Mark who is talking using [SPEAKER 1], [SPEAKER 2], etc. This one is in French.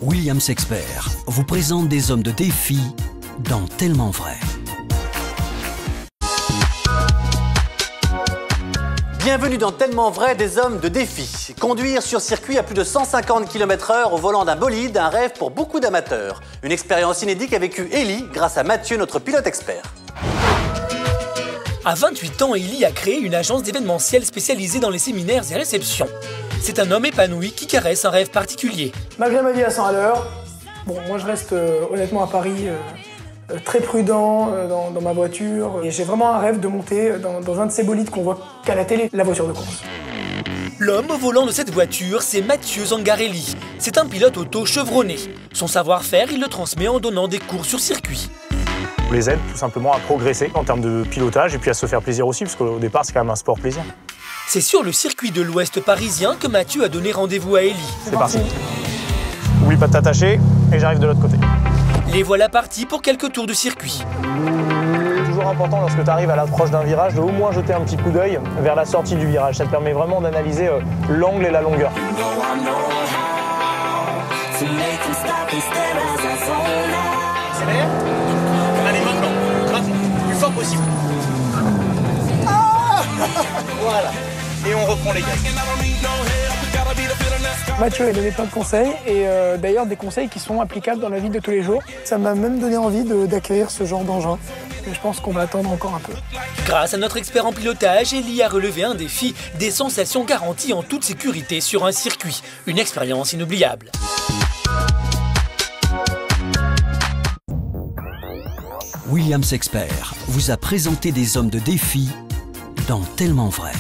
[SPEAKER 1] Williams Expert vous présente des hommes de défi dans Tellement Vrai.
[SPEAKER 2] Bienvenue dans Tellement Vrai, des hommes de défi. Conduire sur circuit à plus de 150 km/h au volant d'un bolide, un rêve pour beaucoup d'amateurs. Une expérience inédite qu'a vécue Élie grâce à Mathieu, notre pilote expert.
[SPEAKER 3] À 28 ans, Élie a créé une agence d'événementiel spécialisée dans les séminaires et réceptions. C'est un homme épanoui qui caresse un rêve particulier.
[SPEAKER 4] Malgré ma vie à 100 à l'heure, moi je reste honnêtement à Paris très prudent dans ma voiture. Et j'ai vraiment un rêve de monter dans un de ces bolides qu'on voit qu'à la télé, la voiture de course.
[SPEAKER 3] L'homme au volant de cette voiture, c'est Mathieu Zangarelli. C'est un pilote auto chevronné. Son savoir-faire, il le transmet en donnant des cours sur circuit.
[SPEAKER 5] On les aide tout simplement à progresser en termes de pilotage et puis à se faire plaisir aussi, parce qu'au départ, c'est quand même un sport plaisir.
[SPEAKER 3] C'est sur le circuit de l'Ouest parisien que Mathieu a donné rendez-vous à Élie.
[SPEAKER 5] C'est parti. Oublie pas de t'attacher et j'arrive de l'autre côté.
[SPEAKER 3] Les voilà partis pour quelques tours de circuit.
[SPEAKER 5] C'est toujours important lorsque tu arrives à l'approche d'un virage de au moins jeter un petit coup d'œil vers la sortie du virage. Ça te permet vraiment d'analyser l'angle et la longueur.
[SPEAKER 6] Accélère. Allez, maintenant, maintenant, le plus fort possible. Ah voilà. Et on reprend les gaz.
[SPEAKER 4] Mathieu a donné plein de conseils et d'ailleurs des conseils qui sont applicables dans la vie de tous les jours. Ça m'a même donné envie d'acquérir ce genre d'engin. Et je pense qu'on va attendre encore un peu.
[SPEAKER 3] Grâce à notre expert en pilotage, Élie a relevé un défi, des sensations garanties en toute sécurité sur un circuit. Une expérience inoubliable.
[SPEAKER 1] Williams Expert vous a présenté des hommes de défi dans Tellement Vrai.